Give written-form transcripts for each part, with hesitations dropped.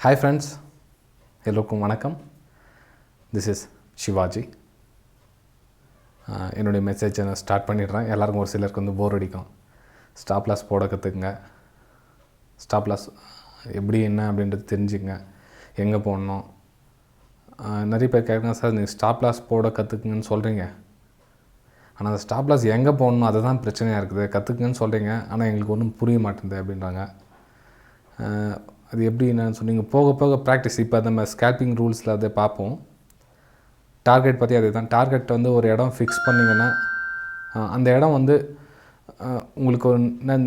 Hi friends, எல்லோருக்கும் வணக்கம். This is Shivaji. என்னுடைய மெசேஜை நான் ஸ்டார்ட் பண்ணிடுறேன். எல்லாருக்கும் ஒரு சிலருக்கு வந்து போர் அடிக்கும். ஸ்டாப் லாஸ் போட கற்றுக்குங்க. ஸ்டாப் லாஸ் எப்படி என்ன அப்படின்றது தெரிஞ்சுங்க. எங்கே போடணும். நிறைய பேர் கேட்குறாங்க, சார் நீங்கள் ஸ்டாப் லாஸ் போட கற்றுக்குங்கன்னு சொல்கிறீங்க, ஆனால் அந்த ஸ்டாப் லாஸ் எங்கே போடணும் அதை தான் பிரச்சனையாக இருக்குது. கற்றுக்குங்கன்னு சொல்கிறீங்க, ஆனால் எங்களுக்கு ஒன்றும் புரிய மாட்டேங்குது அப்படின்றாங்க. அது எப்படி என்னன்னு சொன்னீங்க, போக போக ப்ராக்டிஸ். இப்போ நம்ம ஸ்கேல்பிங் ரூல்ஸில் அதை பார்ப்போம். டார்கெட் பற்றி அதே தான். டார்கெட் வந்து ஒரு இடம் ஃபிக்ஸ் பண்ணிங்கன்னா அந்த இடம் வந்து உங்களுக்கு ஒரு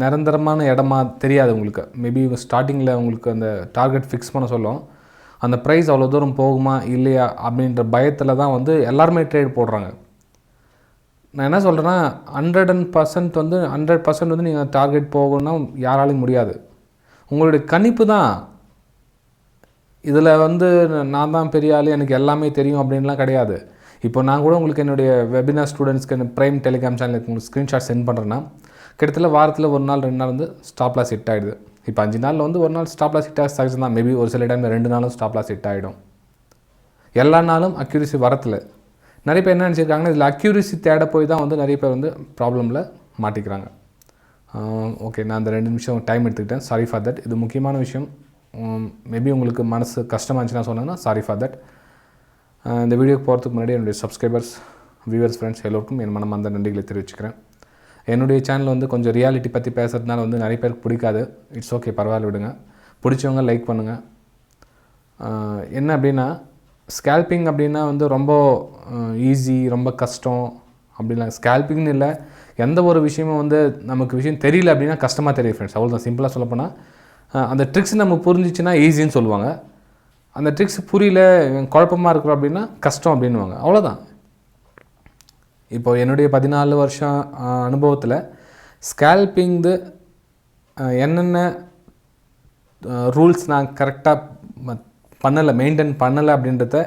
நிரந்தரமான இடமா தெரியாது. உங்களுக்கு மேபி ஸ்டார்டிங்கில் உங்களுக்கு அந்த டார்கெட் ஃபிக்ஸ் பண்ண சொல்லும், அந்த ப்ரைஸ் அவ்வளோ தூரம் போகுமா இல்லையா அப்படின்ற பயத்தில் தான் வந்து எல்லாருமே ட்ரேட் போடுறாங்க. நான் என்ன சொல்கிறேன்னா, 100% வந்து நீங்கள் டார்கெட் போகணுன்னா யாராலையும் முடியாது. உங்களுடைய கணிப்பு தான். இதில் வந்து நான் தான் பெரிய ஆள், எனக்கு எல்லாமே தெரியும் அப்படின்லாம் கிடையாது. இப்போ நான் கூட உங்களுக்கு என்னுடைய வெபினார் ஸ்டூடெண்ட்ஸ்க்கு ப்ரைம் டெலிகிராம் சேனலுக்கு உங்களுக்கு ஸ்க்ரீன்ஷாட் சென்ட் பண்ணுறேன்னா, கிட்டத்தட்ட வாரத்தில் ஒரு நாள் 2 நாள் வந்து ஸ்டாப் லாஸ் ஹிட் ஆகிடுது. இப்போ 5 நாளில் வந்து ஒரு நாள் ஸ்டாப் லாஸ் ஹிட் ஆக சகஜம் தான். மேபி ஒரு சில டைமில் 2 நாளும் ஸ்டாப் லாஸ் ஹிட் ஆகிடும். எல்லா நாளும் அக்யூரசி வரத்தில் நிறைய பேர் என்ன நினச்சிருக்காங்கன்னா, இதில் அக்யூரசி தேட போய் தான் வந்து நிறைய பேர் வந்து ப்ராப்ளமில் மாட்டிக்கிறாங்க. ஓகே, நான் அந்த 2 நிமிஷம் டைம் எடுத்துக்கிட்டேன். Sorry for that. இது முக்கியமான விஷயம். மேபி உங்களுக்கு மனசு கஷ்டமாக இருந்துச்சுன்னா சொன்னேன்னா சாரி ஃபார் தட். இந்த வீடியோக்கு போகிறதுக்கு முன்னாடி என்னுடைய சப்ஸ்கிரைபர்ஸ், வியூவர்ஸ், ஃப்ரெண்ட்ஸ் எல்லோருக்கும் என் மனமார்ந்த நன்றிகளை தெரிவிச்சுக்கிறேன். என்னுடைய சேனல் வந்து கொஞ்சம் ரியாலிட்டி பற்றி பேசுகிறதுனால வந்து நிறைய பேருக்கு பிடிக்காது. இட்ஸ் ஓகே, பரவாயில்ல, விடுங்க. பிடிச்சவங்க லைக் பண்ணுங்கள். என்ன அப்படின்னா, ஸ்கேல்பிங் அப்படின்னா வந்து ரொம்ப ஈஸி, ரொம்ப கஷ்டம் அப்படின்லாம் ஸ்கேல்பிங்னு இல்லை. எந்த ஒரு விஷயமும் வந்து நமக்கு விஷயம் தெரியல அப்படின்னா கஷ்டமாக தெரியும் ஃப்ரெண்ட்ஸ். அவ்வளோதான். சிம்பிளாக சொல்லப்போனால் அந்த ட்ரிக்ஸ் நம்ம புரிஞ்சிச்சுன்னா ஈஸின்னு சொல்லுவாங்க. அந்த ட்ரிக்ஸ் புரியல, குழப்பமாக இருக்கிறோம் அப்படின்னா கஷ்டம் அப்படின்வாங்க. அவ்வளோதான். இப்போ என்னுடைய 14 வருஷம் அனுபவத்தில் ஸ்கேல்பிங்கு என்னென்ன ரூல்ஸ் நான் கரெக்டாக மெயின்டைன் பண்ணலை அப்படின்றத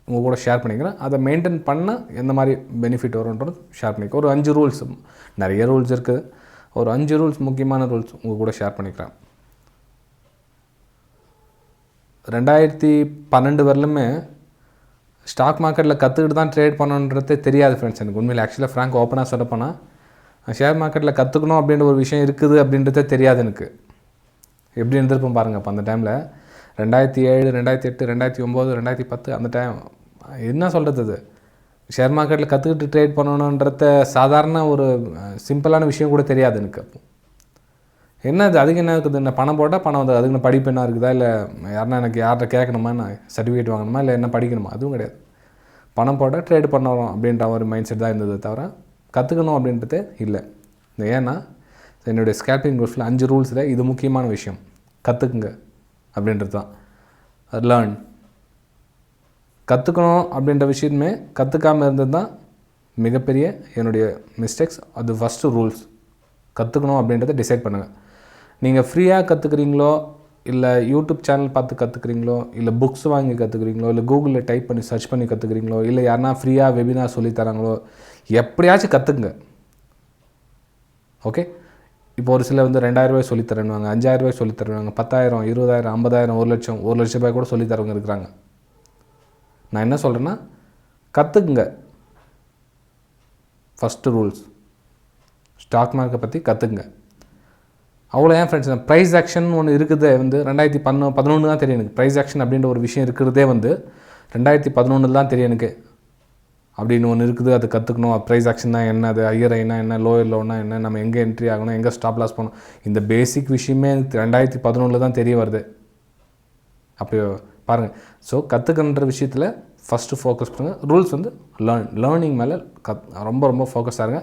உங்கள் கூட ஷேர் பண்ணிக்கிறேன். அதை மெயின்டைன் பண்ணால் எந்த மாதிரி பெனிஃபிட் வரும்ன்றது ஷேர் பண்ணிக்கிறேன். ஒரு 5 ரூல்ஸ், நிறைய ரூல்ஸ் இருக்குது, ஒரு 5 ரூல்ஸ், முக்கியமான ரூல்ஸ் உங்கள் கூட ஷேர் பண்ணிக்கிறேன். 2012 வரலுமே ஸ்டாக் மார்க்கெட்டில் கற்றுக்கிட்டு தான் ட்ரேட் பண்ணணுன்றதே தெரியாது ஃப்ரெண்ட்ஸ். எனக்கு உண்மையில் ஆக்சுவலாக ஃப்ராங்க் ஓப்பனாக சொல்லப்போனால் ஷேர் மார்க்கெட்டில் கற்றுக்கணும் அப்படின்ற ஒரு விஷயம் இருக்குது அப்படின்றதே தெரியாது எனக்கு. எப்படி இருந்திருப்போம் பாருங்கள். அப்போ அந்த டைமில் 2007, 2008, 2009, 2010 அந்த டைம் என்ன சொல்கிறது, அது ஷேர் மார்க்கெட்டில் கற்றுக்கிட்டு ட்ரேட் பண்ணணுன்றத சாதாரண ஒரு சிம்பிளான விஷயம் கூட தெரியாது எனக்கு. அப்போ என்ன அது, அதுக்கு என்ன இருக்குது, என்ன பணம் போட்டால் பணம் வந்து அதுக்கு படிப்பு என்ன இருக்குதா, இல்லை யார்கிட்ட கேட்கணுமா, நான் சர்டிஃபிகேட் வாங்கணுமா, இல்லை என்ன படிக்கணுமா, அதுவும் கிடையாது. பணம் போட்டால் ட்ரேட் பண்ணுறோம் அப்படின்ற ஒரு மைண்ட் செட் தான் இருந்தது, தவிர கற்றுக்கணும் அப்படின்றதே இல்லை. ஏன்னா என்னுடைய ஸ்கேல்பிங் ரூல்ஸில் 5 ரூல்ஸில் இது முக்கியமான விஷயம். கற்றுக்குங்க அப்படின்றது தான். லேர்ன். கற்றுக்கணும் அப்படின்ற விஷயமே கற்றுக்காமல் இருந்தது தான் மிகப்பெரிய என்னுடைய மிஸ்டேக்ஸ். அது ஃபஸ்ட்டு ரூல்ஸ். கற்றுக்கணும் அப்படின்றத டிசைட் பண்ணுங்கள். நீங்கள் ஃப்ரீயாக கற்றுக்குறீங்களோ, இல்லை யூடியூப் சேனல் பார்த்து கற்றுக்குறீங்களோ, இல்லை புக்ஸ் வாங்கி கற்றுக்குறீங்களோ, இல்லை கூகுளில் டைப் பண்ணி சர்ச் பண்ணி கற்றுக்குறீங்களோ, இல்லை யாருனா ஃப்ரீயாக வெபினார் சொல்லித்தராங்களோ, எப்படியாச்சும் கற்றுக்குங்க. ஓகே. இப்போ ஒரு சில வந்து 2000 ரூபாய் சொல்லித்தரேன்னுவாங்க, 5000 ரூபாய் சொல்லித்தருவாங்க, 10,000, 20,000, 50,000, 1 லட்சம் ரூபாய் கூட சொல்லித்தரவங்க இருக்கிறாங்க. நான் என்ன சொல்கிறேன்னா, கற்றுக்குங்க. ஃபஸ்ட்டு ரூல்ஸ், ஸ்டாக் மார்க்கெட் பற்றி கற்றுக்குங்க. அவ்வளோ. ஏன் ஃப்ரெண்ட்ஸ், ப்ரைஸ் ஆக்ஷன் ஒன்று இருக்குது வந்து 2011 தான் தெரியும் எனக்கு. ப்ரைஸ் ஆக்ஷன் அப்படின்ற ஒரு விஷயம் இருக்கிறதே வந்து 2011 தான் தெரியும் எனக்கு. அப்படின்னு ஒன்று இருக்குது, அது கற்றுக்கணும். ப்ரைஸ் ஆக்ஷன் தான் என்ன, அது ஹையர் ஐனா என்ன, லோயர் லோனா என்ன, நம்ம எங்கே என்ட்ரி ஆகணும், எங்கே ஸ்டாப் லாஸ் பண்ணணும், இந்த பேசிக் விஷயமே 2011 தான் தெரிய வருது. அப்போ பாருங்கள். ஸோ கற்றுக்கன்ற விஷயத்தில் ஃபஸ்ட்டு ஃபோக்கஸ் பண்ணுங்கள். ரூல்ஸ் வந்து லேர்னிங் மேலே ரொம்ப ரொம்ப ஃபோக்கஸாக இருங்க.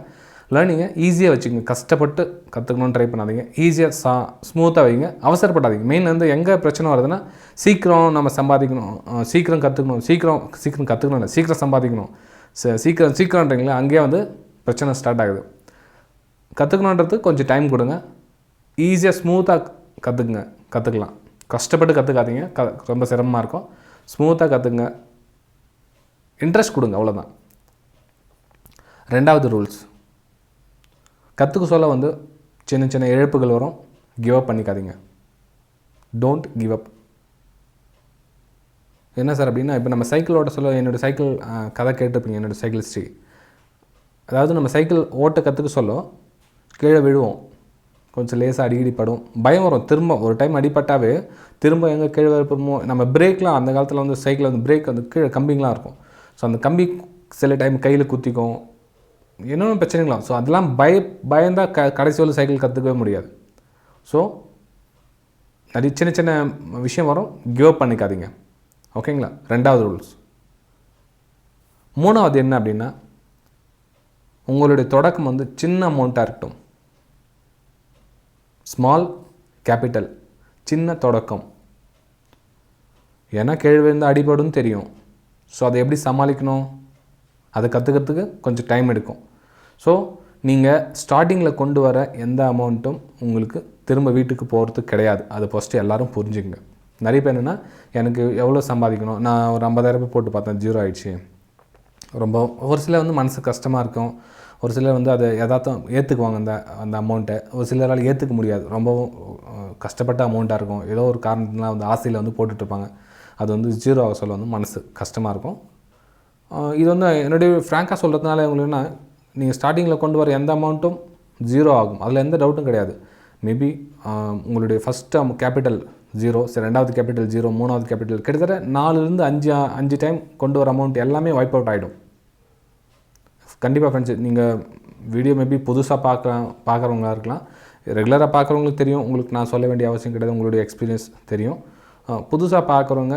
லேர்னிங்கை ஈஸியாக வச்சுக்கோங்க. கஷ்டப்பட்டு கற்றுக்கணும்னு ட்ரை பண்ணாதீங்க. ஈஸியாக ஸ்மூத்தாக வைங்க. அவசரப்படாதீங்க. மெயின் வந்து எங்கே பிரச்சனை வருதுன்னா, சீக்கிரம் நம்ம சம்பாதிக்கணும், சீக்கிரம் கற்றுக்கணும், சீக்கிரம் கற்றுக்கணும் இல்லை, சீக்கிரம் சம்பாதிக்கணும், சீக்கிரம்ன்றீங்களா, அங்கேயே வந்து பிரச்சனை ஸ்டார்ட் ஆகுது. கற்றுக்கணுன்றதுக்கு கொஞ்சம் டைம் கொடுங்க. ஈஸியாக ஸ்மூத்தாக கற்றுக்கலாம். கஷ்டப்பட்டு கற்றுக்காதீங்க, ரொம்ப சிரமமாக இருக்கும். ஸ்மூத்தாக கற்றுங்க, இன்ட்ரெஸ்ட் கொடுங்க, அவ்வளோதான். 2வது ரூல்ஸ், கற்றுக்க சொல்ல வந்து சின்ன சின்ன இழப்புகள் வரும். கிவ் அப் பண்ணிக்காதீங்க. Don't give up. என்ன சார் அப்படின்னா, இப்போ நம்ம சைக்கிள் ஓட்ட சொல்ல என்னோடய சைக்கிள் கதை கேட்டிருப்பீங்க, என்னோடய சைக்கிள் ஹிஸ்ட்ரி. அதாவது நம்ம சைக்கிள் ஓட்ட கற்றுக்க சொல்ல கீழே விழுவோம், கொஞ்சம் லேசாக அடிக்கடி படும், பயம் வரும். திரும்ப ஒரு டைம் அடிப்பட்டாவே திரும்ப எங்கே கீழே வரப்போமோ. நம்ம பிரேக்லாம் அந்த காலத்தில் வந்து சைக்கிள் வந்து பிரேக் வந்து கீழே கம்பிங்களாம் இருக்கும். ஸோ அந்த கம்பி சில டைம் கையில் குத்திக்கும், என்னென்ன பிரச்சனைகளாம். ஸோ அதெல்லாம் பயந்தால் கடைசி வரலும் சைக்கிள் கற்றுக்கவே முடியாது. ஸோ நிறைய சின்ன சின்ன விஷயம் வரும், கிவ் அப் பண்ணிக்காதீங்க. ஓகேங்களா? 2வது ரூல்ஸ். 3வது என்ன அப்படின்னா, உங்களுடைய தொடக்கம் வந்து சின்ன அமௌண்ட்டாக இருக்கட்டும். ஸ்மால் கேபிட்டல், சின்ன தொடக்கம். ஏன்னா கீழே விழுந்து அடிபடும் தெரியும். ஸோ அதை எப்படி சமாளிக்கணும், அதை கற்றுக்கிறதுக்கு கொஞ்சம் டைம் எடுக்கும். ஸோ நீங்கள் ஸ்டார்டிங்கில் கொண்டு வர எந்த அமௌண்ட்டும் உங்களுக்கு திரும்ப வீட்டுக்கு போகிறது கிடையாது. அதை ஃபஸ்ட்டு எல்லோரும் புரிஞ்சுங்க. நிறைய பேர் என்னென்னா, எனக்கு எவ்வளோ சம்பாதிக்கணும், நான் ஒரு 50,000 ரூபாய் போட்டு பார்த்தேன், 0 ஆகிடுச்சு. ரொம்ப ஒரு சிலர் வந்து மனசு கஷ்டமாக இருக்கும், ஒரு சிலர் வந்து அதை எதார்த்தம் ஏற்றுக்குவாங்க அந்த அமௌண்ட்டை. ஒரு சிலரால் ஏற்றுக்க முடியாது, ரொம்பவும் கஷ்டப்பட்ட அமௌண்ட்டாக இருக்கும். ஏதோ ஒரு காரணத்தினால வந்து ஆசையில் வந்து போட்டுட்ருப்பாங்க. அது வந்து 0 ஆக சொல்ல வந்து மனசு கஷ்டமாக இருக்கும். இது வந்து என்னுடைய ஃப்ராங்காக சொல்கிறதுனால உங்களுக்குன்னா, நீங்கள் ஸ்டார்டிங்கில் கொண்டு வர எந்த அமௌண்ட்டும் 0 ஆகும், அதில் எந்த டவுட்டும் கிடையாது. மேபி உங்களுடைய ஃபஸ்ட்டு கேபிட்டல் 0, 2வது கேபிட்டல் 0, 3வது கேபிட்டல் கிட்டத்தட்ட 4லேருந்து 5 டைம் கொண்டு வர அமௌண்ட் எல்லாமே வைப் அவுட் ஆகிடும். கண்டிப்பாக ஃப்ரெண்ட்ஸ், நீங்கள் வீடியோ மேபி புதுசாக பார்க்குறவங்களா இருக்கலாம், ரெகுலராக பார்க்குறவங்களுக்கு தெரியும், உங்களுக்கு நான் சொல்ல வேண்டிய அவசியம் கிடையாது, உங்களுடைய எக்ஸ்பீரியன்ஸ் தெரியும். புதுசாக பார்க்குறவங்க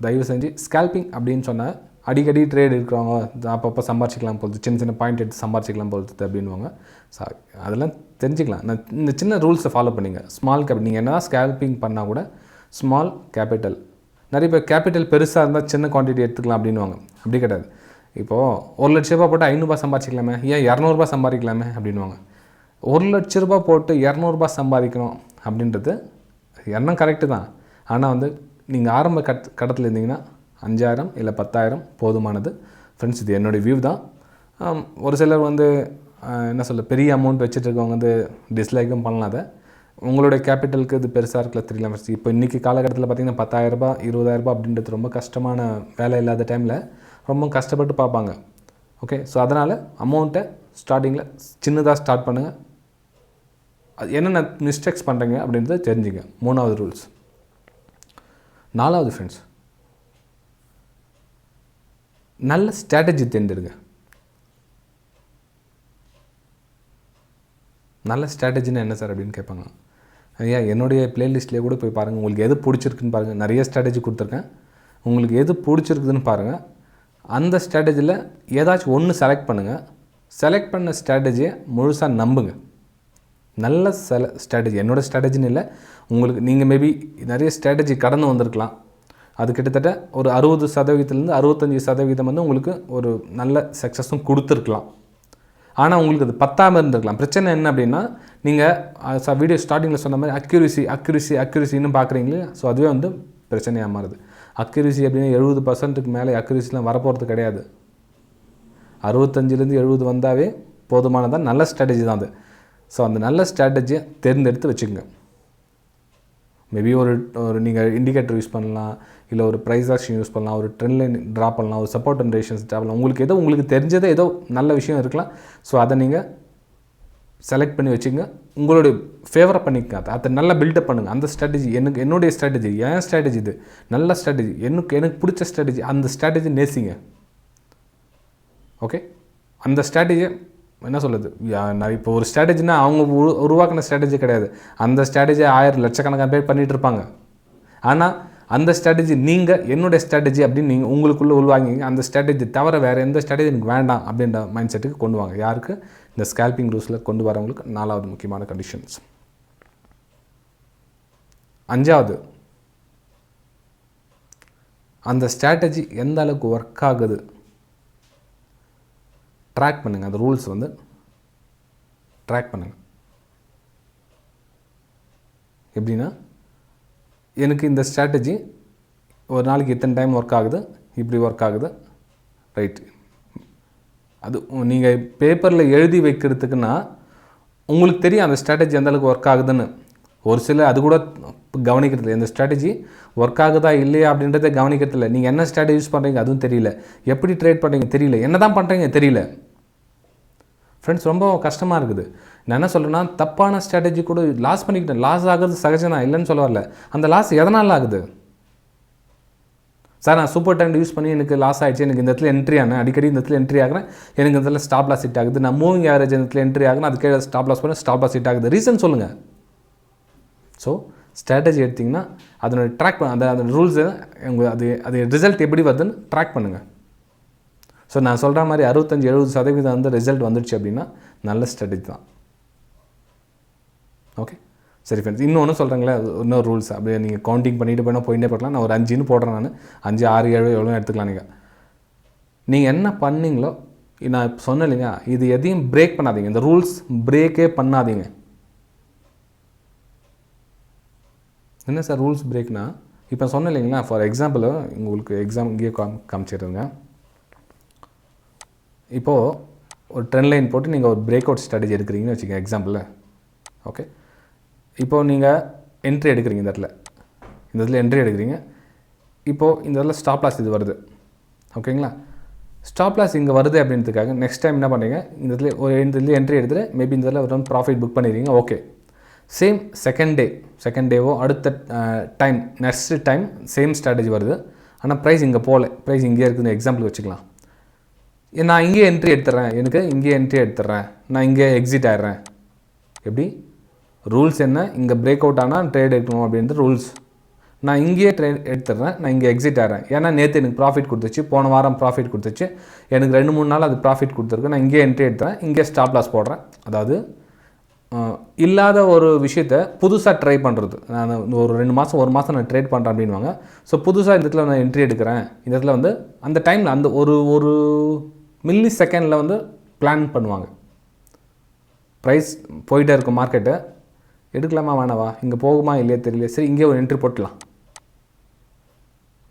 தயவு செஞ்சு ஸ்கேல்பிங் அப்படின்னு சொன்னால் அடிக்கடி ட்ரேட் இருக்கிறவங்க அப்பப்போ சம்பாரிச்சிக்கலாம் போகுது, சின்ன சின்ன பாயிண்ட் எடுத்து சம்பாரிச்சிக்கலாம் போகுது அப்படின்வாங்க. அதெல்லாம் தெரிஞ்சுக்கலாம். இந்த சின்ன ரூல்ஸை ஃபாலோ பண்ணிங்க. ஸ்மால் கேபிட்டல், நீங்கள் என்ன ஸ்கேல்பிங் பண்ணால் கூட ஸ்மால் கேபிட்டல். நிறைய பேர் கேபிட்டல் பெருசாக இருந்தால் சின்ன குவான்டிட்டி எடுத்துக்கலாம் அப்படின்வாங்க. அப்படி கிடையாது. இப்போது 1,00,000 ரூபா போட்டு 500 சம்பாதிச்சிக்கலாமே, ஏன் 200 சம்பாதிக்கலாமே அப்படின்வாங்க. 1,00,000 ரூபா போட்டு 200 சம்பாதிக்கணும் அப்படின்றது எண்ணம் கரெக்டு தான். ஆனால் வந்து நீங்கள் ஆரம்ப கட்டத்தில் இருந்தீங்கன்னா 5,000 இல்லை 10,000 போதுமானது. ஃப்ரெண்ட்ஸ், இது என்னுடைய வியூ தான். ஒரு சிலர் வந்து என்ன சொல்ல, பெரிய அமௌண்ட் வச்சுட்டு இருக்கவங்க வந்து டிஸ்லைக்கும் பண்ணலாம். அதை உங்களுடைய கேபிட்டலுக்கு இது பெருசாக இருக்கல தெரியல. ஃபஸ்ட் இப்போ இன்றைக்கி காலகட்டத்தில் பார்த்திங்கன்னா 10,000 ரூபாய் 20,000 ரூபாய் அப்படின்றது ரொம்ப கஷ்டமான வேலை இல்லாத டைமில் ரொம்ப கஷ்டப்பட்டு பார்ப்பாங்க. ஓகே, ஸோ அதனால் அமௌண்ட்டை ஸ்டார்டிங்கில் சின்னதாக ஸ்டார்ட் பண்ணுங்கள். அது என்னென்ன மிஸ்டேக்ஸ் பண்ணுறீங்க அப்படின்றத தெரிஞ்சுங்க. 3வது ரூல்ஸ். 4வது ஃப்ரெண்ட்ஸ், நல்ல ஸ்ட்ராட்டஜி தேர்ந்தெடுங்க. நல்ல ஸ்ட்ராட்டஜின்னா என்ன சார் அப்படின்னு கேட்பாங்க. ஐயா, என்னுடைய ப்ளேலிஸ்ட்லேயே கூட போய் பாருங்கள், உங்களுக்கு எது பிடிச்சிருக்குன்னு பாருங்கள். நிறைய ஸ்ட்ராட்டஜி கொடுத்துருக்கேன், உங்களுக்கு எது பிடிச்சிருக்குதுன்னு பாருங்கள். அந்த ஸ்ட்ராட்டஜியில் ஏதாச்சும் ஒன்று செலக்ட் பண்ணுங்கள். செலக்ட் பண்ண ஸ்ட்ராட்டஜியை முழுசாக நம்புங்க. நல்ல ஸ்ட்ராட்டஜி, என்னோடய ஸ்ட்ராட்டஜின்னு இல்லை, உங்களுக்கு நீங்கள் மேபி நிறைய ஸ்ட்ராட்டஜி கடந்து வந்திருக்கலாம். அது கிட்டத்தட்ட ஒரு 60%லேருந்து 65% வந்து உங்களுக்கு ஒரு நல்ல சக்ஸஸும் கொடுத்துருக்கலாம். ஆனால் உங்களுக்கு அது பத்தாமல் இருந்திருக்கலாம். பிரச்சனை என்ன அப்படின்னா, நீங்கள் வீடியோ ஸ்டார்டிங்கில் சொன்ன மாதிரி அக்யூரிசின்னு பார்க்குறீங்களே, ஸோ அதுவே வந்து பிரச்சனையாக மாறுது. அக்யூரிசி அப்படின்னா 70%க்கு மேலே அக்யூரிசிலாம் வரப்போகிறது கிடையாது. 65லேருந்து 70 வந்தாவே போதுமானதான். நல்ல ஸ்ட்ராட்டஜி தான் அது. ஸோ அந்த நல்ல ஸ்ட்ராட்டஜியை தேர்ந்தெடுத்து வச்சுக்கோங்க. மேபி ஒரு நீங்கள் இண்டிகேட்டர் யூஸ் பண்ணலாம், இல்லை ஒரு ப்ரைஸ்-ஆக்ஷன் யூஸ் பண்ணலாம், ஒரு ட்ரெண்ட் லைன் ட்ரா பண்ணலாம், ஒரு சப்போர்ட் அண்ட் ரெசிஸ்டன்ஸ் ட்ரா பண்ணலாம். உங்களுக்கு தெரிஞ்சதே ஏதோ நல்ல விஷயம் இருக்கலாம். ஸோ அதை நீங்கள் செலக்ட் பண்ணி வச்சுங்க, உங்களுடைய ஃபேவராக பண்ணிக்க, அதை நல்லா பில்டப் பண்ணுங்கள். அந்த ஸ்ட்ராட்டஜி என்னுடைய ஸ்ட்ராட்டஜி, என் ஸ்ட்ராட்டஜி, இது நல்ல ஸ்ட்ராட்டஜி, எனக்கு பிடிச்ச ஸ்ட்ராட்டஜி, அந்த ஸ்ட்ராட்டஜி நேசிங்க. ஓகே, அந்த ஸ்ட்ராட்டஜியை என்ன சொல்லுது, நான் இப்போ ஒரு ஸ்ட்ராட்டஜினா அவங்க உருவாக்கின ஸ்ட்ராட்டஜி கிடையாது. அந்த ஸ்ட்ராட்டஜியை 1000 லட்சக்கணக்கான பேர் பண்ணிகிட்டு இருப்பாங்க. ஆனால் அந்த ஸ்ட்ராட்டஜி நீங்கள் என்னுடைய ஸ்ட்ராட்டஜி அப்படின்னு நீங்கள் உங்களுக்குள்ளே உள்வாங்கிங்க. அந்த ஸ்ட்ராட்டஜி தவிர வேறு எந்த ஸ்ட்ராட்டஜி எனக்கு வேண்டாம் அப்படின்ற மைண்ட் செட்டுக்கு கொண்டு வாங்க. யாருக்கு? இந்த ஸ்கேல்பிங் ரூல்ஸில் கொண்டு வரவங்களுக்கு 4வது முக்கியமான கண்டிஷன்ஸ். 5வது, அந்த ஸ்ட்ராட்டஜி எந்த அளவுக்கு ஒர்க் ஆகுது ட்ராக் பண்ணுங்கள். அந்த ரூல்ஸ் வந்து ட்ராக் பண்ணுங்கள். எப்படின்னா, எனக்கு இந்த ஸ்ட்ராட்டஜி ஒரு நாளைக்கு இத்தனை டைம் ஒர்க் ஆகுது, இப்படி ஒர்க் ஆகுது, ரைட். அது நீங்கள் பேப்பரில் எழுதி வைக்கிறதுக்குன்னா உங்களுக்கு தெரியும் அந்த ஸ்ட்ராட்டஜி எந்தளவுக்கு ஒர்க் ஆகுதுன்னு. ஒரு சில அது கூட கவனிக்கிறதில்ல. இந்த ஸ்ட்ராட்டஜி ஒர்க் ஆகுதா இல்லையா அப்படின்றத கவனிக்கிறதில்ல. நீங்கள் என்ன ஸ்ட்ராட்டஜி யூஸ் பண்ணுறீங்க அதுவும் தெரியல, எப்படி ட்ரேட் பண்ணுறீங்க தெரியல, என்ன தான் பண்ணுறீங்க தெரியல. ஃப்ரெண்ட்ஸ் ரொம்ப கஷ்டமாக இருக்குது. நான் என்ன சொல்கிறேன்னா, தப்பான ஸ்ட்ராட்டஜி கூட லாஸ் பண்ணிக்கிட்டேன். லாஸ் ஆகுறது சகஜம் தான், இல்லைன்னு சொல்ல வரல. அந்த லாஸ் எதனால் ஆகுது? சார் நான் சூப்பர் ட்ரெண்ட் யூஸ் பண்ணி எனக்கு லாஸ் ஆகிடுச்சு, எனக்கு இந்த இடத்துல என்ட்ரி ஆனேன், அடிக்கடி இந்த இடத்துல என்ட்ரி ஆகிறேன், எனக்கு இந்த இடத்துல ஸ்டாப் லாஸ் ஹிட் ஆகுது, நான் மூவிங் ஆவரேஜ் இந்த இடத்துல என்ட்ரி ஆகுறேன், அதுக்கு ஸ்டாப் லாஸ் பண்ணி ஸ்டாப் லாஸ் ஹிட் ஆகுது. ரீசன் சொல்லுங்கள். ஸோ ஸ்ட்ராட்டஜி எடுத்திங்கன்னா அதனுடைய ட்ராக் அந்த ரூல்ஸை அது ரிசல்ட் எப்படி வருதுன்னு ட்ராக் பண்ணுங்கள். ஸோ நான் சொல்கிற மாதிரி 65-70% வந்து ரிசல்ட் வந்துடுச்சு அப்படின்னா நல்ல ஸ்ட்ராட்டஜி தான். ஓகே சரி ஃப்ரெண்ட்ஸ், இன்னொன்று சொல்கிறேங்களே, இன்னொரு ரூல்ஸ் அப்படியே நீங்கள் கவுண்டிங் பண்ணிட்டு போயிட்டே போடலாம். நான் ஒரு 5ன்னு போடுறேன், நான் 5, 6, 7 எவ்வளோ எடுத்துக்கலாம். நீங்கள் என்ன பண்ணீங்களோ நான் இப்போ சொன்னேன் இல்லைங்க, இது எதையும் பிரேக் பண்ணாதீங்க. இந்த ரூல்ஸ் பிரேக்கே பண்ணாதீங்க. என்ன சார் ரூல்ஸ் பிரேக்னா, இப்போ சொன்னேன் இல்லைங்களா, ஃபார் எக்ஸாம்பிள் உங்களுக்கு எக்ஸாம் இங்கேயே காமிச்சிடுங்க. இப்போது ஒரு ட்ரெண்ட் லைன் போட்டு நீங்கள் ஒரு பிரேக் அவுட் ஸ்ட்ராட்டஜி எடுக்கிறீங்கன்னு வச்சுக்கோங்க எக்ஸாம்பிள். ஓகே, இப்போது நீங்கள் என்ட்ரி எடுக்கிறீங்க, இந்த இடத்துல என்ட்ரி எடுக்கிறீங்க. இப்போது இந்த இடத்துல ஸ்டாப் லாஸ் இது வருது. ஓகேங்களா, ஸ்டாப் லாஸ் இங்கே வருது அப்படின்றதுக்காக நெக்ஸ்ட் டைம் என்ன பண்ணுறீங்க, இந்த இடத்துல என்ட்ரி எடுத்துகிட்டு மேபி இந்த இடத்துல ஒரு ப்ராஃபிட் புக் பண்ணிடுறீங்க. ஓகே, சேம் செகண்ட் டேவோ அடுத்த time next time same strategy வருது. ஆனால் ப்ரைஸ் இங்கே போகல, ப்ரைஸ் இங்கே இருக்குதுன்னு எக்ஸாம்பிள் வச்சுக்கலாம். நான் இங்கே என்ட்ரி எடுத்துட்றேன், எனக்கு இங்கே என்ட்ரி எடுத்துட்றேன், நான் இங்கே எக்ஸிட் ஆகிடுறேன். எப்படி ரூல்ஸ் என்ன, இங்கே பிரேக் அவுட் ஆனால் ட்ரேட் எடுக்கணும் அப்படின்றது ரூல்ஸ். நான் இங்கேயே ட்ரேட் எடுத்துடுறேன், நான் இங்கே எக்ஸிட் ஆகிறேன். ஏன்னா நேற்று எனக்கு ப்ராஃபிட் கொடுத்துச்சு, போன வாரம் ப்ராஃபிட் கொடுத்துச்சு, எனக்கு 2-3 நாள் அது ப்ராஃபிட் கொடுத்துருக்கு. நான் இங்கே என்ட்ரி எடுத்துறேன், இங்கே ஸ்டாப் லாஸ் போடுறேன். அதாவது இல்லாத ஒரு விஷயத்தை புதுசாக ட்ரை பண்ணுறது. நான் ஒரு 2 மாதம் 1 மாதம் நான் ட்ரேட் பண்ணுறேன் அப்படின்வாங்க. ஸோ புதுசாக இந்த இடத்துல நான் என்ட்ரி எடுக்கிறேன், இந்த இடத்துல வந்து அந்த டைமில் அந்த ஒரு மில்லி செகண்டில் வந்து பிளான் பண்ணுவாங்க. ப்ரைஸ் போயிட்டே இருக்கும், மார்க்கெட்டை எடுக்கலாமா வேணாவா, இங்கே போகுமா இல்லையா தெரியல, சரி இங்கே ஒரு என்ட்ரி போட்டலாம்,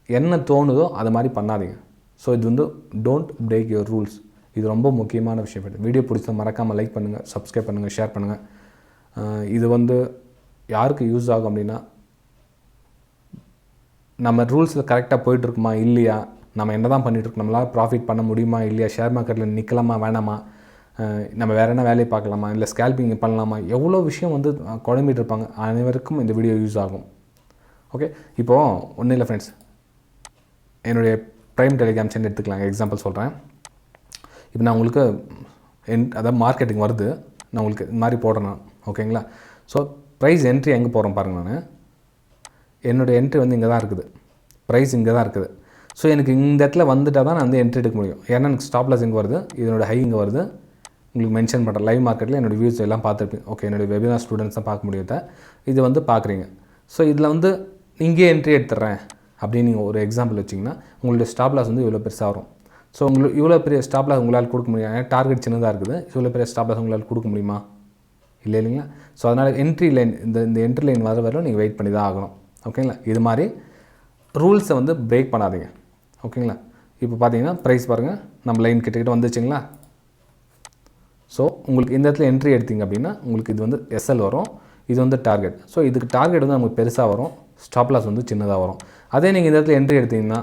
என்ன தோணுதோ அது மாதிரி பண்ணாதீங்க. ஸோ இது வந்து டோன்ட் பிரேக் யுவர் ரூல்ஸ். இது ரொம்ப முக்கியமான விஷயம். வீடியோ பிடிச்சா மறக்காமல் லைக் பண்ணுங்கள், சப்ஸ்கிரைப் பண்ணுங்கள், ஷேர் பண்ணுங்கள். இது வந்து யாருக்கு யூஸ் ஆகும் அப்படின்னா, நம்ம ரூல்ஸில் கரெக்டாக போயிட்டுருக்குமா இல்லையா, நம்ம என்ன தான் பண்ணிகிட்ருக்கோம், நம்மளால் ப்ராஃபிட் பண்ண முடியுமா இல்லையா, ஷேர் மார்க்கெட்டில் நிற்கலாமா வேணாமா, நம்ம வேறு என்ன வேலையை பார்க்கலாமா, இல்லை ஸ்கேல்பிங் பண்ணலாமா, எவ்வளோ விஷயம் வந்து குழம்பிட்டு இருப்பாங்க. அனைவருக்கும் இந்த வீடியோ யூஸ் ஆகும். ஓகே, இப்போது ஒன்றும் இல்லை ஃப்ரெண்ட்ஸ், என்னுடைய ப்ரைம் டெலிகிராம் சேனல் எடுத்துக்கலாம், எக்ஸாம்பிள் சொல்கிறேன். இப்போ நான் உங்களுக்கு அதாவது மார்க்கெட்டிங் வருது, நான் உங்களுக்கு இந்த மாதிரி போடுறேன். ஓகேங்களா, ஸோ ப்ரைஸ் என்ட்ரி எங்கே போகிறேன் பாருங்கள். நான் என்னுடைய என்ட்ரி வந்து இங்கே தான் இருக்குது, ப்ரைஸ் இங்கே தான் இருக்குது. ஸோ எனக்கு இந்த இடத்துல வந்துட்டால் தான் நான் வந்து என்ட்ரி எடுக்க முடியும். ஏன்னா எனக்கு ஸ்டாப் லாஸ் இங்கே வருது, இதனோட ஹை இங்கே வருது. உங்களுக்கு மென்ஷன் பண்ணுறேன், லைவ் மார்க்கெட்டில் என்னோடய வியூஸ் எல்லாம் பார்த்துருப்பீங்க. ஓகே, என்னுடைய வெபினார் ஸ்டூடெண்ட்ஸ் தான் பார்க்க முடியாத இது வந்து பார்க்குறீங்க. ஸோ இதில் வந்து இங்கே என்ட்ரி எடுத்துடுறேன் அப்படின்னு நீங்கள் ஒரு எக்ஸாம்பிள் வச்சிங்கன்னா உங்களுடைய ஸ்டாப் லாஸ் வந்து இவ்வளோ பெருசாக வரும். ஸோ உங்களுக்கு இவ்வளோ பெரிய ஸ்டாப் லாஸ் உங்களால் கொடுக்க முடியும். ஏன்னா டார்கெட் சின்னதாக இருக்குது, இவ்வளோ பெரிய ஸ்டாப் லாஸ் உங்களால் கொடுக்க முடியுமா, இல்லை இல்லைங்களா. ஸோ அதனால் என்ட்ரி லைன் இந்த என்ட்ரி லைன் வர நீங்கள் வெயிட் பண்ணி தான் ஆகணும். ஓகேங்களா, இது மாதிரி ரூல்ஸை வந்து பிரேக் பண்ணாதீங்க. ஓகேங்களா, இப்போ பார்த்தீங்கன்னா ப்ரைஸ் பாருங்கள், நம்ம லைன் கிட்டக்கிட்ட வந்துச்சுங்களா. ஸோ உங்களுக்கு இந்த இடத்துல என்ட்ரி எடுத்திங்க அப்படின்னா உங்களுக்கு இது வந்து எஸ்எல் வரும், இது வந்து டார்கெட். ஸோ இதுக்கு டார்கெட் வந்து நமக்கு பெருசாக வரும், ஸ்டாப் லாஸ் வந்து சின்னதாக வரும். அதே நீங்கள் இந்த இடத்துல என்ட்ரி எடுத்திங்கன்னா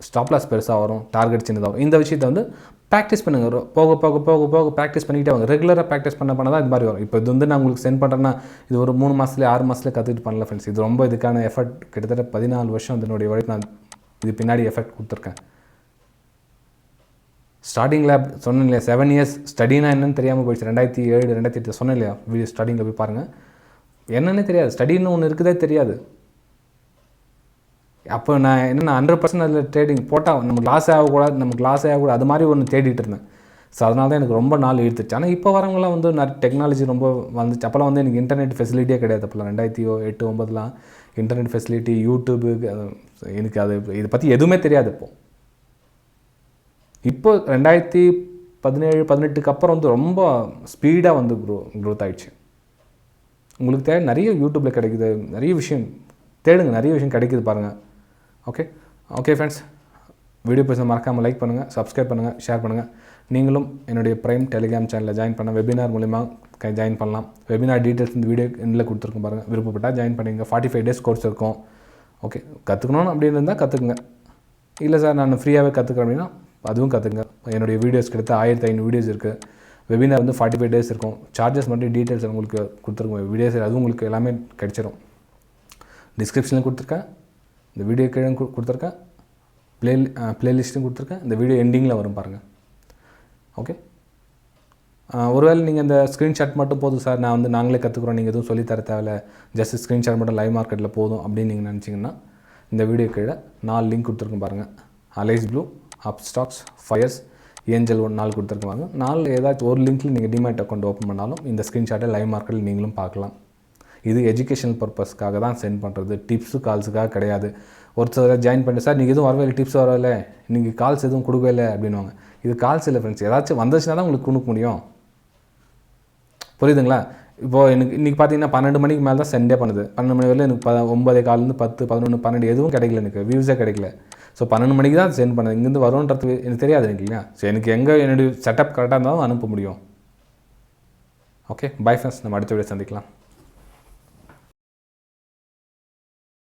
ஸ்டாப் லாஸ் பெருசாக வரும், டார்கெட் சின்னதாக வரும். இந்த விஷயத்தை வந்து ப்ராக்டிஸ் பண்ணுங்கள். போக போக போக போக ப்ராக்டிஸ் பண்ணிக்கிட்டே வாங்க. ரெகுலராக ப்ராக்டிஸ் பண்ண தான் இது மாதிரி வரும். இப்போ இது வந்து நான் உங்களுக்கு சென்ட் பண்ணுறேன்னா இது ஒரு 3 மாதத்துலேயே 6 மாதத்துலேயே கற்றுக்கிட்டு பண்ணல ஃப்ரெண்ட்ஸ். இது ரொம்ப இதுக்கான எஃபர்ட் கிட்டத்தட்ட 14 வருஷம் இதனுடைய உழைப்பு நான் இது பின்னாடி எஃபெக்ட் கொடுத்துருக்கேன். ஸ்டார்டிங்கில் சொன்னேன் இல்லையா, 7 இயர்ஸ் ஸ்டடினா என்னென்னு தெரியாமல் போயிடுச்சு. 2007 2008 சொன்னேன் இல்லையா, வீடியோ ஸ்டார்டிங்கில் போய் பாருங்கள், என்னென்னே தெரியாது, ஸ்டடின்னு ஒன்று இருக்குதே தெரியாது. அப்போ நான் என்னென்ன 100% அதில் ட்ரேடிங் போட்டால் நமக்கு லாஸ் ஆகக்கூடாது, அது மாதிரி ஒன்று தேடிட்டு இருந்தேன். ஸோ அதனால தான் எனக்கு ரொம்ப நாள் இழுத்துச்சு. ஆனால் இப்போ வரவங்களாம் வந்து நிறைய டெக்னாலஜி ரொம்ப வந்துச்சு. அப்போலாம் வந்து எனக்கு இன்டர்நெட் ஃபெசிலிட்டியே கிடையாது. அப்போலாம் 2008 2009 இன்டர்நெட் ஃபெசிலிட்டி, யூடியூபு, எனக்கு இதை பற்றி எதுவுமே தெரியாது. இப்போ 2017 18க்கு அப்புறம் வந்து ரொம்ப ஸ்பீடாக வந்து க்ரோத் ஆகிடுச்சு. உங்களுக்கு தேவை நிறைய யூடியூப்பில் கிடைக்குது, நிறைய விஷயம் தேடுங்க, நிறைய விஷயம் கிடைக்குது பாருங்கள். ஓகே ஃப்ரெண்ட்ஸ், வீடியோ பிடிச்ச மறக்காமல் லைக் பண்ணுங்கள், சப்ஸ்கிரைப் பண்ணுங்கள், ஷேர் பண்ணுங்கள். நீங்களும் என்னுடைய ப்ரைம் டெலிகிராம் சேனலில் ஜாயின் பண்ண வெபினார் மூலிமா ஜாயின் பண்ணலாம். வெபினார் டீட்டெயில்ஸ் இந்த வீடியோ எண்டில் கொடுத்துருக்கோம் பாருங்கள். விருப்பப்பட்டால் ஜாயின் பண்ணிங்க. 45 days கோர்ஸ் இருக்கும். ஓகே, கற்றுக்கணும் அப்படின்னு இருந்தால் கற்றுக்குங்க. இல்லை சார் நான் ஃப்ரீயாகவே கற்றுக்குறேன் அப்படின்னா அதுவும் கற்றுக்குங்க. என்னுடைய வீடியோஸ் கிட்ட 1500 வீடியோஸ் இருக்குது. வெபினார் வந்து 45 days இருக்கும். சார்ஜஸ் மட்டும் டீட்டெயில்ஸ் உங்களுக்கு கொடுத்துருக்கோம். வீடியோஸ் அதுவும் உங்களுக்கு எல்லாமே கிடச்சிரும். டிஸ்கிரிப்ஷனில் கொடுத்துருக்கேன், இந்த வீடியோ கீழே கொடுத்துருக்கேன், ப்ளேலிஸ்ட்டும் கொடுத்துருக்கேன். இந்த வீடியோ எண்டிங்கில் வரும் பாருங்கள். ஓகே, ஒருவேளை நீங்கள் இந்த ஸ்க்ரீன்ஷாட் மட்டும் போதும் சார், நான் வந்து நாங்களே கற்றுக்குறோம், நீங்கள் எதுவும் சொல்லித்தர தேவையில்ல, ஜஸ்ட் ஸ்க்ரீன்ஷாட் மட்டும் லைவ் மார்க்கெட்டில் போதும் அப்படின்னு நீங்கள் நினச்சிங்கன்னா இந்த வீடியோ கீழே 4 லிங்க் கொடுத்துருக்கோம் பாருங்கள். Alice Blue, Upstox, Fyers, Angel 4 கொடுத்துருக்காங்க. 4 ஏதாச்சும் ஒரு லிங்க்கில் நீங்கள் டிமேட் அக்கௌண்ட் ஓப்பன் பண்ணாலும் இந்த ஸ்க்ரீன்ஷாட்டை லைவ் மார்க்கெட்டில் நீங்களும் பார்க்கலாம். இது எஜுகேஷனல் பர்பஸ்க்காக தான் சென்ட் பண்ணுறது, டிப்ஸு கால்ஸுக்காக கிடையாது. ஒருத்தர் ஜாயின் பண்ணி சார் நீங்கள் எதுவும் வரவே டிப்ஸ் வரவில்ல, நீங்கள் கால்ஸ் எதுவும் கொடுக்கவே இல்லை அப்படின்வாங்க. இது கால்ஸ் இல்லை ஃப்ரெண்ட்ஸ், ஏதாச்சும் வந்துச்சுன்னா தான் உங்களுக்கு கொடுக்க முடியும். புரியுதுங்களா? இப்போது எனக்கு இன்றைக்கி பார்த்தீங்கன்னா 12 மணிக்கு மேலே தான் சென்டே பண்ணுது. 12 மணி வரையில் எனக்கு 9:15 10 11 12 எதுவும் கிடைக்கல, எனக்கு வியூஸே கிடைக்கல. ஸோ 12 மணிக்கு தான் சென்ட் பண்ணுது. இங்கேருந்து வரும்ன்றது எனக்கு தெரியாது எனக்கு இல்லையா. ஸோ எனக்கு எங்கே என்னுடைய செட்டப் கரெக்டாக இருந்தாலும் அனுப்ப முடியும். ஓகே, பை ஃப்ரெண்ட்ஸ், நம்ம அடுத்த வீடியோ சந்திக்கலாம்.